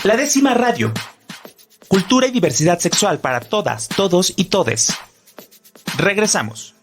La Décima Radio. Cultura y diversidad sexual para todas, todos y todes. Regresamos.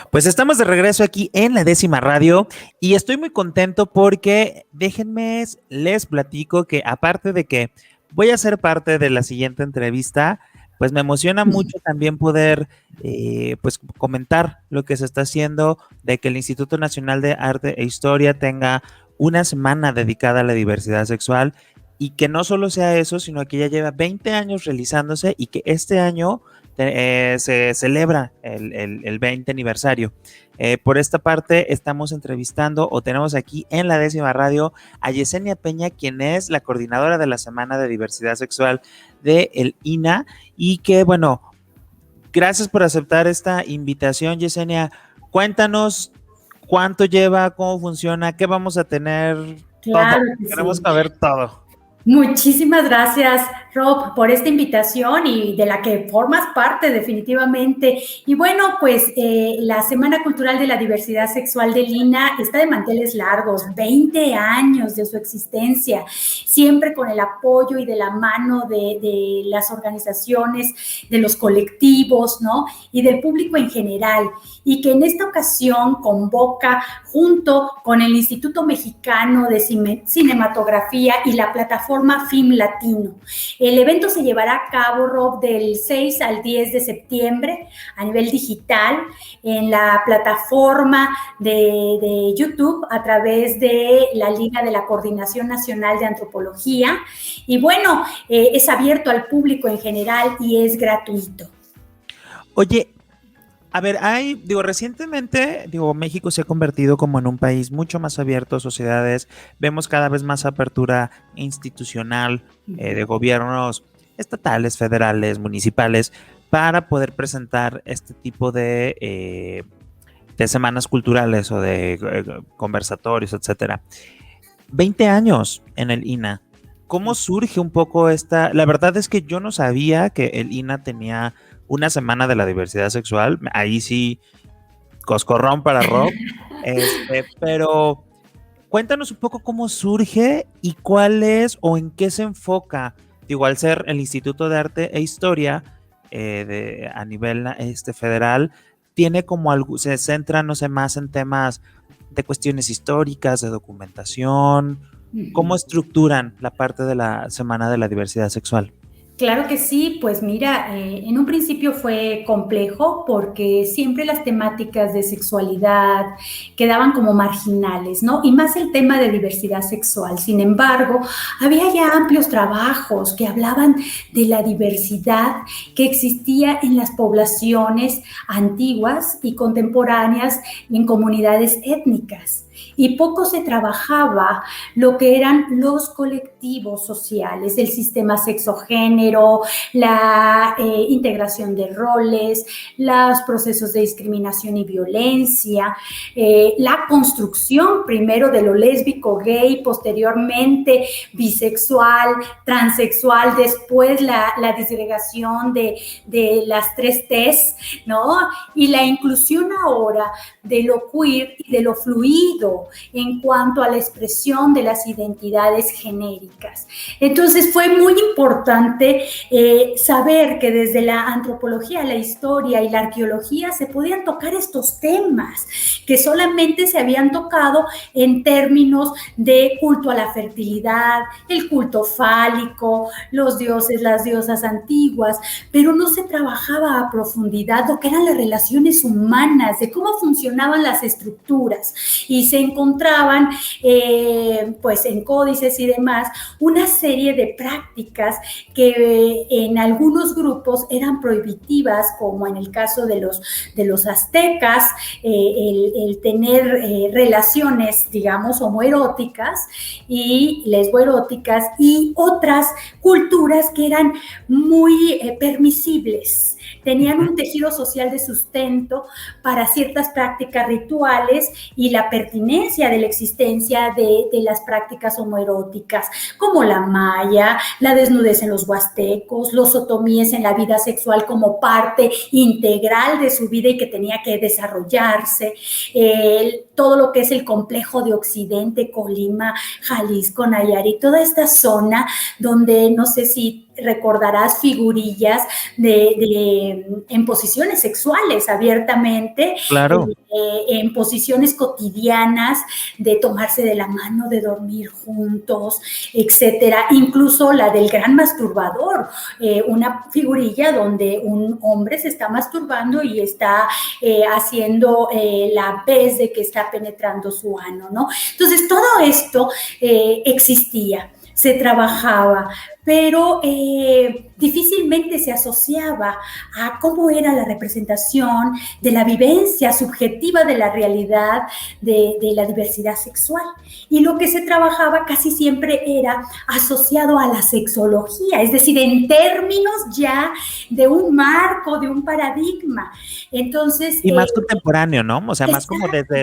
Pues estamos de regreso aquí en La Décima Radio y estoy muy contento porque déjenme les platico que aparte de que voy a ser parte de la siguiente entrevista, pues me emociona mucho también poder pues comentar lo que se está haciendo de que el Instituto Nacional de Arte e Historia tenga una semana dedicada a la diversidad sexual y que no solo sea eso, sino que ya lleva 20 años realizándose y que este año se celebra el 20 aniversario. Por esta parte estamos entrevistando o tenemos aquí en La Décima Radio a Yesenia Peña, quien es la coordinadora de la Semana de Diversidad Sexual del INA y que bueno, gracias por aceptar esta invitación, Yesenia. Cuéntanos cuánto lleva, cómo funciona, qué vamos a tener, claro todo. Que Queremos sí. saber todo. Muchísimas gracias, Rob, por esta invitación y de la que formas parte definitivamente. Y bueno, pues la Semana Cultural de la Diversidad Sexual del INA está de manteles largos, 20 años de su existencia, siempre con el apoyo y de la mano de las organizaciones, de los colectivos, ¿no? Y del público en general. Y que en esta ocasión convoca junto con el Instituto Mexicano de Cinematografía y la plataforma Film Latino. El evento se llevará a cabo, Rob, del 6 al 10 de septiembre a nivel digital en la plataforma de YouTube a través de la Liga de la Coordinación Nacional de Antropología. Y bueno, es abierto al público en general y es gratuito. Oye, a ver, recientemente, México se ha convertido como en un país mucho más abierto a sociedades, vemos cada vez más apertura institucional de gobiernos estatales, federales, municipales, para poder presentar este tipo de semanas culturales o de conversatorios, etcétera. 20 años en el INA. ¿Cómo surge un poco esta? La verdad es que yo no sabía que el INA tenía una semana de la diversidad sexual. Ahí sí, coscorrón para Rob. Pero cuéntanos un poco cómo surge y cuál es o en qué se enfoca. Al ser el Instituto de Arte e Historia a nivel federal, tiene como algo, se centra, no sé, más en temas de cuestiones históricas, de documentación. ¿Cómo estructuran la parte de la Semana de la Diversidad Sexual? Claro que sí, pues mira, en un principio fue complejo porque siempre las temáticas de sexualidad quedaban como marginales, ¿no? Y más el tema de diversidad sexual. Sin embargo, había ya amplios trabajos que hablaban de la diversidad que existía en las poblaciones antiguas y contemporáneas y en comunidades étnicas. Y poco se trabajaba lo que eran los colectivos sociales, el sistema sexogénero, la integración de roles, los procesos de discriminación y violencia, la construcción primero de lo lésbico, gay, posteriormente bisexual, transexual, después la disgregación de las 3 T's, ¿no? Y la inclusión ahora de lo queer y de lo fluido en cuanto a la expresión de las identidades genéricas. Entonces fue muy importante saber que desde la antropología, la historia y la arqueología se podían tocar estos temas que solamente se habían tocado en términos de culto a la fertilidad, el culto fálico, los dioses, las diosas antiguas, pero no se trabajaba a profundidad lo que eran las relaciones humanas, de cómo funcionaban las estructuras y se encontraban pues en códices y demás una serie de prácticas que en algunos grupos eran prohibitivas, como en el caso de los aztecas, el tener relaciones, digamos, homoeróticas y lesboeróticas, y otras culturas que eran muy permisibles. Tenían un tejido social de sustento para ciertas prácticas rituales y la pertinencia inminencia de la existencia de las prácticas homoeróticas, como la maya, la desnudez en los huastecos, los otomíes en la vida sexual como parte integral de su vida y que tenía que desarrollarse, todo lo que es el complejo de Occidente, Colima, Jalisco, Nayarit, toda esta zona donde no sé si recordarás figurillas en posiciones sexuales abiertamente, Claro. en posiciones cotidianas de tomarse de la mano, de dormir juntos, etcétera. Incluso la del gran masturbador, una figurilla donde un hombre se está masturbando y está haciendo la vez de que está penetrando su ano, ¿no? Entonces, todo esto existía, se trabajaba, pero difícilmente se asociaba a cómo era la representación de la vivencia subjetiva de la realidad de la diversidad sexual. Y lo que se trabajaba casi siempre era asociado a la sexología, es decir, en términos ya de un marco, de un paradigma. Entonces, Y más contemporáneo, ¿no? O sea, más como exacto.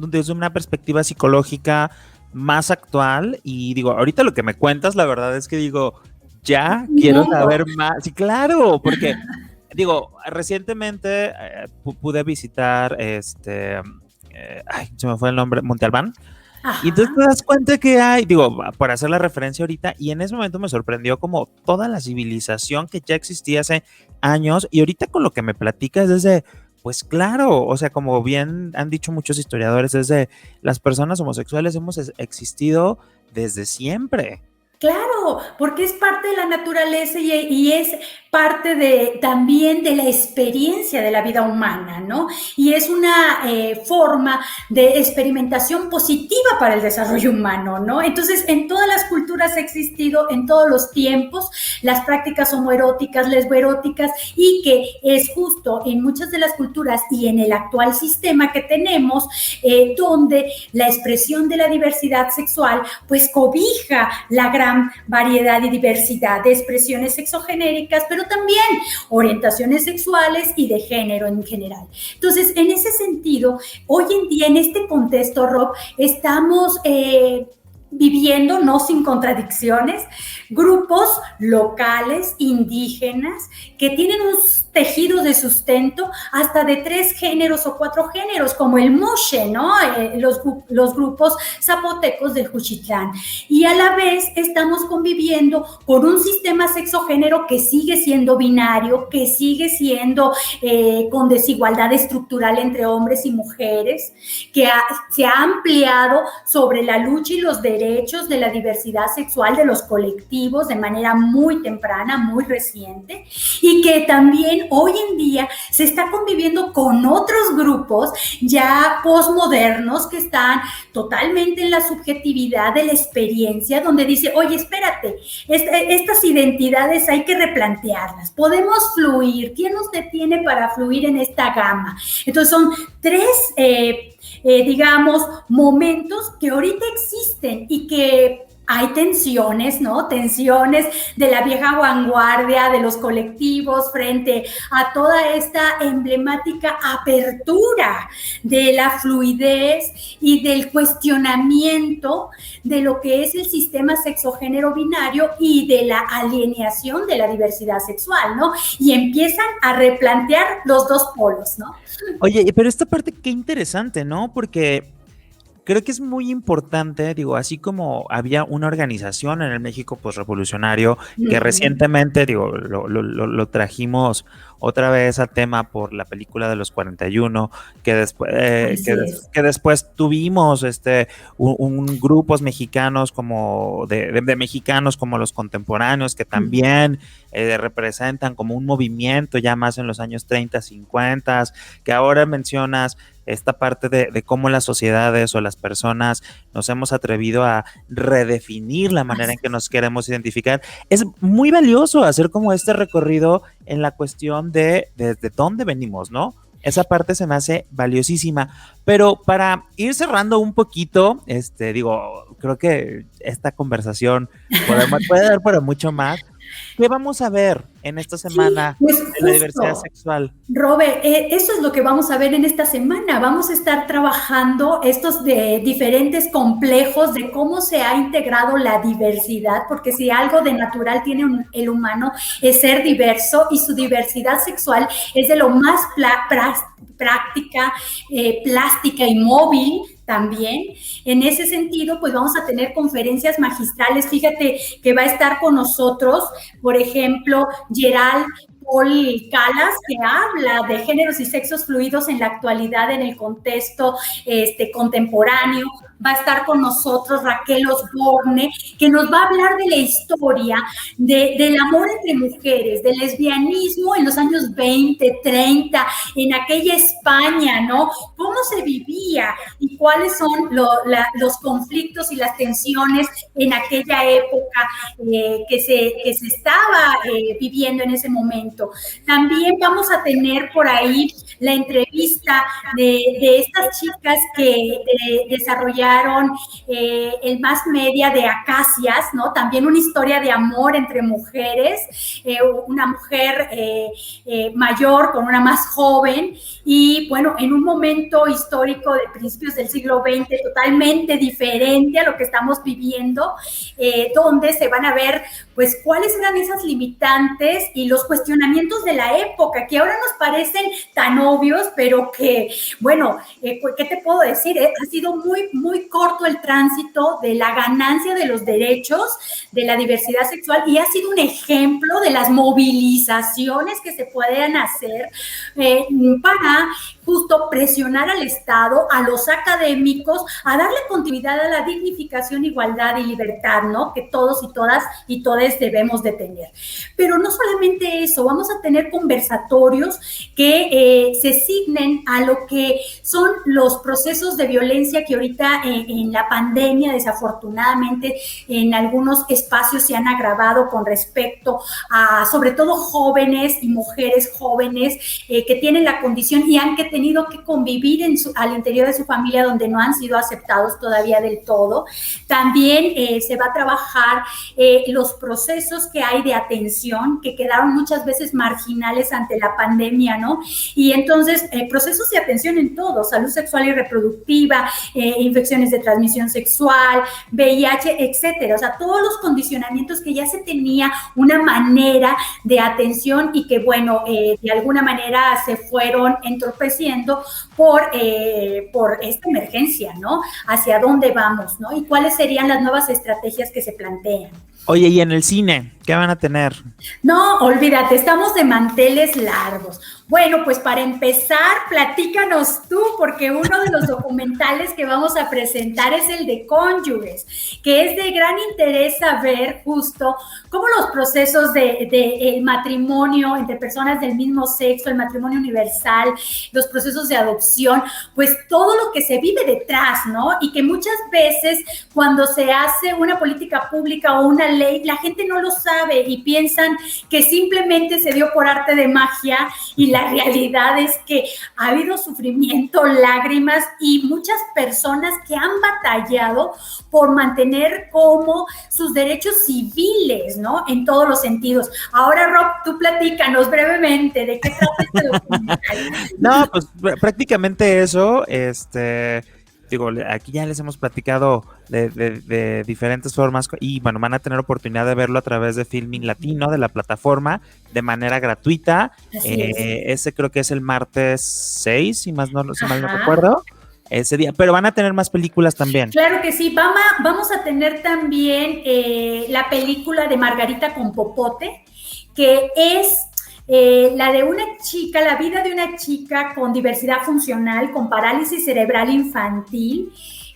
desde una perspectiva psicológica más actual. Y digo, ahorita lo que me cuentas, la verdad es que digo, ya quiero saber más. Sí, claro, porque digo, recientemente pude visitar ay, se me fue el nombre, Monte Albán. Y entonces Ajá. te das cuenta que hay, digo, por hacer la referencia ahorita, y en ese momento me sorprendió como toda la civilización que ya existía hace años, y ahorita con lo que me platicas desde, pues claro, o sea, como bien han dicho muchos historiadores, desde las personas homosexuales hemos existido desde siempre. Claro, porque es parte de la naturaleza y es parte también de la experiencia de la vida humana, ¿no? Y es una forma de experimentación positiva para el desarrollo humano, ¿no? Entonces, en todas las culturas ha existido, en todos los tiempos, las prácticas homoeróticas, lesboeróticas, y que es justo en muchas de las culturas y en el actual sistema que tenemos, donde la expresión de la diversidad sexual, pues cobija la gran variedad y diversidad de expresiones sexogenéricas, pero también orientaciones sexuales y de género en general. Entonces, en ese sentido, hoy en día, en este contexto, Rob, estamos viviendo, no sin contradicciones, grupos locales, indígenas, que tienen un tejido de sustento hasta de 3 géneros o 4 géneros, como el Moshe, ¿no? Los grupos zapotecos de Juchitlán. Y a la vez estamos conviviendo con un sistema sexogénero que sigue siendo binario, que sigue siendo con desigualdad estructural entre hombres y mujeres, que se ha ampliado sobre la lucha y los derechos de la diversidad sexual de los colectivos de manera muy temprana, muy reciente, y que también hoy en día se está conviviendo con otros grupos ya posmodernos que están totalmente en la subjetividad de la experiencia, donde dice, oye, espérate, estas identidades hay que replantearlas, podemos fluir, ¿quién nos detiene para fluir en esta gama? Entonces son 3 digamos, momentos que ahorita existen y que hay tensiones, ¿no? Tensiones de la vieja vanguardia, de los colectivos frente a toda esta emblemática apertura de la fluidez y del cuestionamiento de lo que es el sistema sexogénero binario y de la alienación de la diversidad sexual, ¿no? Y empiezan a replantear los dos polos, ¿no? Oye, pero esta parte qué interesante, ¿no? Porque creo que es muy importante, digo, así como había una organización en el México postrevolucionario que recientemente, digo, lo trajimos otra vez a tema por la película de los 41, que después, que después tuvimos grupos mexicanos como de mexicanos como los contemporáneos que también representan como un movimiento ya más en los años 30, 50, que ahora mencionas esta parte de cómo las sociedades o las personas nos hemos atrevido a redefinir la manera en que nos queremos identificar. Es muy valioso hacer como este recorrido en la cuestión de desde dónde venimos, ¿no? Esa parte se me hace valiosísima. Pero para ir cerrando un poquito, digo, creo que esta conversación puede dar para mucho más. ¿Qué vamos a ver en esta semana pues de la diversidad sexual? Robert, eso es lo que vamos a ver en esta semana. Vamos a estar trabajando estos de diferentes complejos de cómo se ha integrado la diversidad, porque si algo de natural tiene el humano es ser diverso, y su diversidad sexual es de lo más práctica, plástica y móvil también. En ese sentido, pues vamos a tener conferencias magistrales. Fíjate que va a estar con nosotros, por ejemplo, Gerald Paul Calas, que habla de géneros y sexos fluidos en la actualidad en el contexto contemporáneo. Va a estar con nosotros Raquel Osborne, que nos va a hablar de la historia del amor entre mujeres, del lesbianismo en los años 20, 30, en aquella España, ¿no? Cómo se vivía y cuáles son los conflictos y las tensiones en aquella época que se estaba viviendo en ese momento. También vamos a tener por ahí la entrevista de estas chicas que desarrollaron el Mass Media de Acacias, ¿no? También una historia de amor entre mujeres, una mujer mayor con una más joven, y bueno, en un momento histórico de principios del siglo XX totalmente diferente a lo que estamos viviendo, donde se van a ver pues cuáles eran esas limitantes y los cuestionamientos de la época, que ahora nos parecen tan obvios, pero que, bueno, ¿qué te puedo decir? Ha sido muy, muy corto el tránsito de la ganancia de los derechos de la diversidad sexual, y ha sido un ejemplo de las movilizaciones que se pueden hacer para justo presionar al Estado, a los académicos, a darle continuidad a la dignificación, igualdad y libertad, ¿no? Que todos y todas y todes debemos de tener. Pero no solamente eso, vamos a tener conversatorios que se signen a lo que son los procesos de violencia que ahorita en la pandemia, desafortunadamente, en algunos espacios se han agravado con respecto a, sobre todo, jóvenes y mujeres jóvenes que tienen la condición y han tenido que convivir al interior de su familia, donde no han sido aceptados todavía del todo. También se va a trabajar los procesos que hay de atención, que quedaron muchas veces marginales ante la pandemia, ¿no? Y entonces, procesos de atención en todo: salud sexual y reproductiva, infecciones de transmisión sexual, VIH, etcétera. O sea, todos los condicionamientos que ya se tenía una manera de atención y que, bueno, de alguna manera se fueron entorpeciendo por esta emergencia, ¿no? Hacia dónde vamos, ¿no? Y cuáles serían las nuevas estrategias que se plantean. Oye, ¿y en el cine qué van a tener? No, olvídate, estamos de manteles largos. Bueno, pues para empezar, platícanos tú, porque uno de los documentales que vamos a presentar es el de Cónyuges, que es de gran interés saber justo cómo los procesos el matrimonio entre personas del mismo sexo, el matrimonio universal, los procesos de adopción, pues todo lo que se vive detrás, ¿no? Y que muchas veces cuando se hace una política pública o una ley, la gente no lo sabe y piensan que simplemente se dio por arte de magia, y la realidad es que ha habido sufrimiento, lágrimas y muchas personas que han batallado por mantener como sus derechos civiles, ¿no? En todos los sentidos. Ahora, Rob, tú platícanos brevemente de qué trata este documental. No, pues prácticamente eso, digo, aquí ya les hemos platicado de diferentes formas y bueno, van a tener oportunidad de verlo a través de Filmin Latino, de la plataforma, de manera gratuita. Ese creo que es el martes 6, si mal no recuerdo, ese día, pero van a tener más películas también. Claro que sí, vamos a tener también la película de Margarita con Popote, que es la de una chica, la vida de una chica con diversidad funcional, con parálisis cerebral infantil,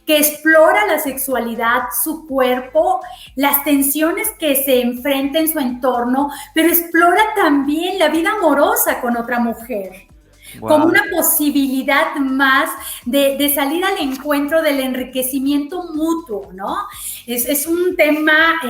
que explora la sexualidad, su cuerpo, las tensiones que se enfrenta en su entorno, pero explora también la vida amorosa con otra mujer. como una posibilidad más de salir al encuentro del enriquecimiento mutuo, ¿no? Es un tema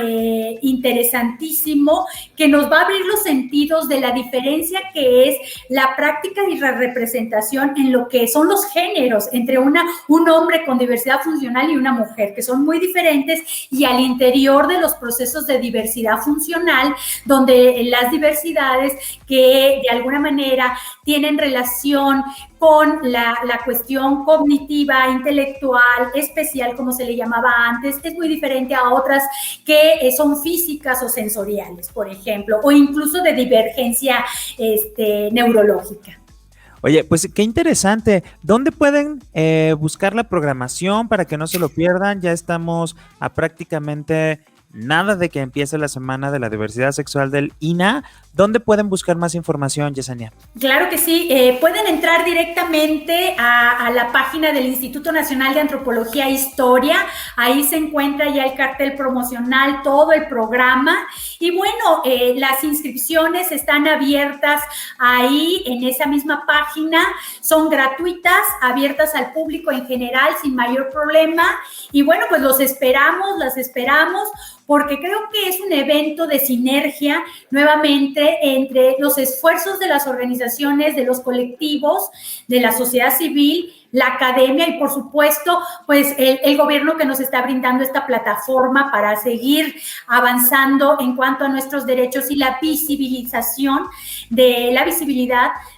interesantísimo que nos va a abrir los sentidos de la diferencia que es la práctica y la representación en lo que son los géneros entre un hombre con diversidad funcional y una mujer, que son muy diferentes, y al interior de los procesos de diversidad funcional, donde las diversidades que de alguna manera tienen relación con la cuestión cognitiva, intelectual, especial, como se le llamaba antes, es muy diferente a otras que son físicas o sensoriales, por ejemplo, o incluso de divergencia neurológica. Oye, pues qué interesante. ¿Dónde pueden buscar la programación para que no se lo pierdan? Ya estamos a prácticamente nada de que empiece la Semana de la Diversidad Sexual del INAH. ¿Dónde pueden buscar más información, Yesenia? Claro que sí, pueden entrar directamente a la página del Instituto Nacional de Antropología e Historia. Ahí se encuentra ya el cartel promocional, todo el programa. Y bueno, las inscripciones están abiertas ahí en esa misma página. Son gratuitas, abiertas al público en general sin mayor problema. Y bueno, pues las esperamos, porque creo que es un evento de sinergia, nuevamente, entre los esfuerzos de las organizaciones, de los colectivos, de la sociedad civil, la academia y, por supuesto, pues el gobierno que nos está brindando esta plataforma para seguir avanzando en cuanto a nuestros derechos y la visibilidad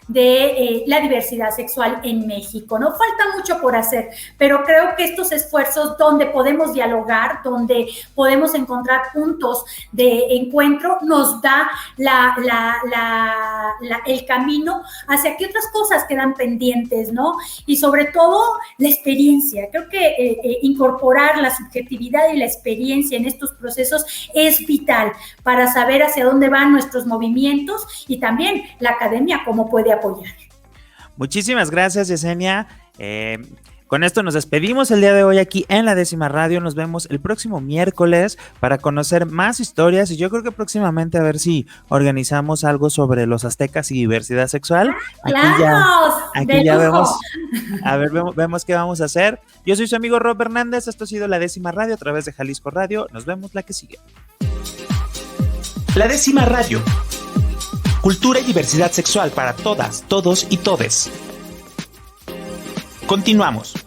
de la diversidad sexual en México. No falta mucho por hacer, pero creo que estos esfuerzos donde podemos dialogar, donde podemos encontrar puntos de encuentro, nos da el camino hacia que otras cosas quedan pendientes, ¿no? Y sobre todo la experiencia. Creo que incorporar la subjetividad y la experiencia en estos procesos es vital para saber hacia dónde van nuestros movimientos y también la academia cómo puede apoyar. Muchísimas gracias, Yesenia. Con esto nos despedimos el día de hoy aquí en La Décima Radio. Nos vemos el próximo miércoles para conocer más historias, y yo creo que próximamente a ver si organizamos algo sobre los aztecas y diversidad sexual. Aquí ya vemos, vemos qué vamos a hacer. Yo soy su amigo Rob Hernández. Esto ha sido La Décima Radio a través de Jalisco Radio. Nos vemos la que sigue. La Décima Radio. Cultura y diversidad sexual para todas, todos y todes. Continuamos.